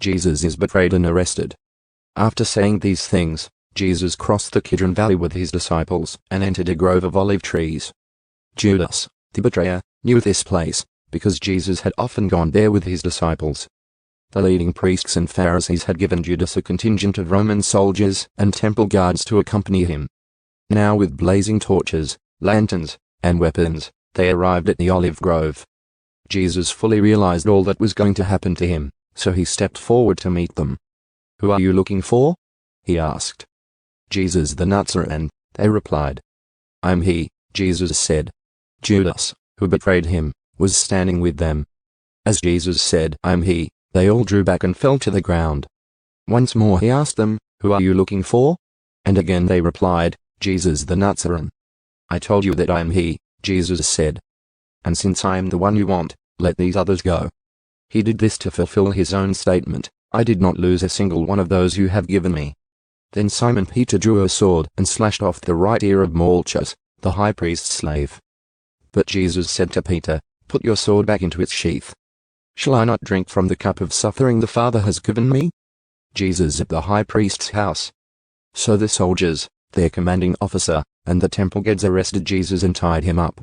Jesus is betrayed and arrested. After saying these things, Jesus crossed the Kidron Valley with his disciples and entered a grove of olive trees. Judas, the betrayer, knew this place, because Jesus had often gone there with his disciples. The leading priests and Pharisees had given Judas a contingent of Roman soldiers and temple guards to accompany him. Now with blazing torches, lanterns, and weapons, they arrived at the olive grove. Jesus fully realized all that was going to happen to him, so he stepped forward to meet them. "Who are you looking for?" he asked. "Jesus the Nazarene," they replied. "I'm he," Jesus said. Judas, who betrayed him, was standing with them. As Jesus said, "I'm he," they all drew back and fell to the ground. Once more he asked them, "Who are you looking for?" And again they replied, "Jesus the Nazarene." "I told you that I am he," Jesus said. "And since I am the one you want, let these others go." He did this to fulfill his own statement, "I did not lose a single one of those you have given me." Then Simon Peter drew a sword and slashed off the right ear of Malchus, the high priest's slave. But Jesus said to Peter, "Put your sword back into its sheath. Shall I not drink from the cup of suffering the Father has given me?" Jesus at the high priest's house. So the soldiers, their commanding officer, and the temple guards arrested Jesus and tied him up.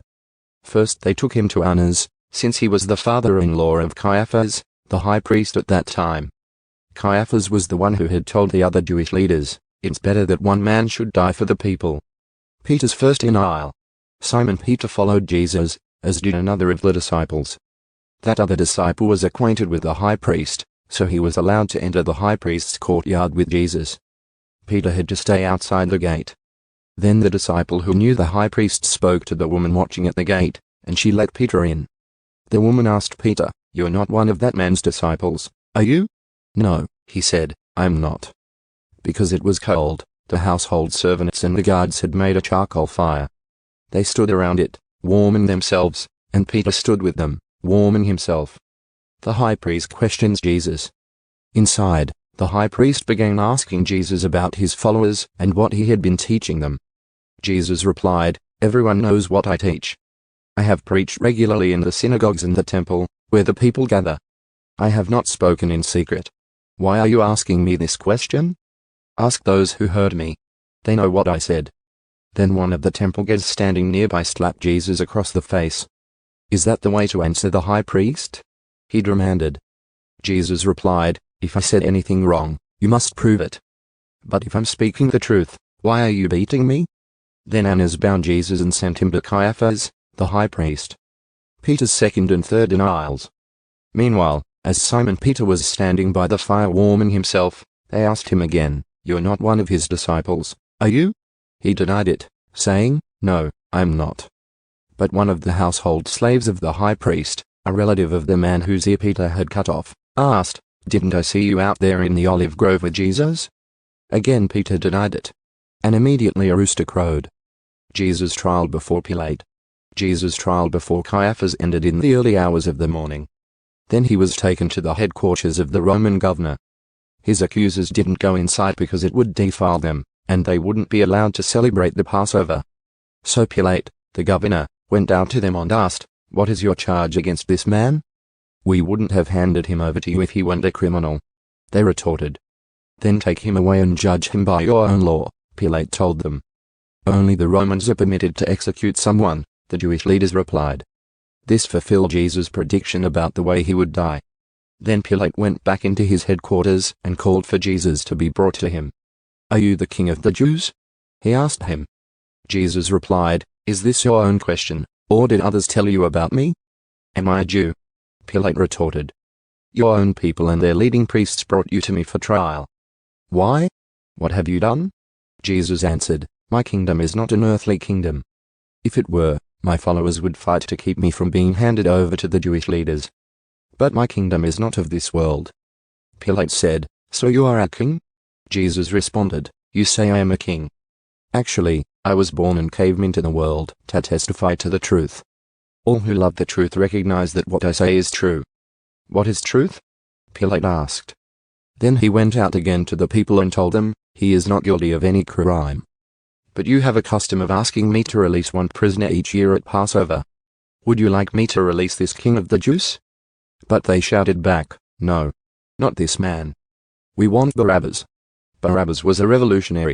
First they took him to Annas, since he was the father-in-law of Caiaphas, the high priest at that time. Caiaphas was the one who had told the other Jewish leaders, "It's better that one man should die for the people." Peter's first denial. Simon Peter followed Jesus, as did another of the disciples. That other disciple was acquainted with the high priest, so he was allowed to enter the high priest's courtyard with Jesus. Peter had to stay outside the gate. Then the disciple who knew the high priest spoke to the woman watching at the gate, and she let Peter in. The woman asked Peter, "You're not one of that man's disciples, are you?" "No," he said, "I'm not." Because it was cold, the household servants and the guards had made a charcoal fire. They stood around it, warming themselves, and Peter stood with them, warming himself. The high priest questions Jesus. Inside, the high priest began asking Jesus about his followers and what he had been teaching them. Jesus replied, "Everyone knows what I teach. I have preached regularly in the synagogues and the temple, where the people gather. I have not spoken in secret. Why are you asking me this question? Ask those who heard me. They know what I said." Then one of the temple guards standing nearby slapped Jesus across the face. "Is that the way to answer the high priest?" he demanded. Jesus replied, "If I said anything wrong, you must prove it. But if I'm speaking the truth, why are you beating me?" Then Annas bound Jesus and sent him to Caiaphas, the high priest. Peter's second and third denials. Meanwhile, as Simon Peter was standing by the fire warming himself, they asked him again, "You're not one of his disciples, are you?" He denied it, saying, "No, I'm not." But one of the household slaves of the high priest, a relative of the man whose ear Peter had cut off, asked, "Didn't I see you out there in the olive grove with Jesus?" Again Peter denied it. And immediately a rooster crowed. Jesus' trial before Pilate. Jesus' trial before Caiaphas ended in the early hours of the morning. Then he was taken to the headquarters of the Roman governor. His accusers didn't go inside because it would defile them, and they wouldn't be allowed to celebrate the Passover. So Pilate, the governor, went out to them and asked, "What is your charge against this man? We wouldn't have handed him over to you if he weren't a criminal." They retorted. "Then take him away and judge him by your own law," Pilate told them. "Only the Romans are permitted to execute someone," the Jewish leaders replied. This fulfilled Jesus' prediction about the way he would die. Then Pilate went back into his headquarters and called for Jesus to be brought to him. "Are you the king of the Jews?" he asked him. Jesus replied, "Is this your own question, or did others tell you about me? Am I a Jew?" Pilate retorted. "Your own people and their leading priests brought you to me for trial. Why? What have you done?" Jesus answered, "My kingdom is not an earthly kingdom. If it were, my followers would fight to keep me from being handed over to the Jewish leaders. But my kingdom is not of this world." Pilate said, "So you are a king?" Jesus responded, "You say I am a king. Actually, I was born and came into the world to testify to the truth. All who love the truth recognize that what I say is true." "What is truth?" Pilate asked. Then he went out again to the people and told them, "He is not guilty of any crime. But you have a custom of asking me to release one prisoner each year at Passover. Would you like me to release this king of the Jews?" But they shouted back, "No." Not this man. We want Barabbas. Barabbas was a revolutionary.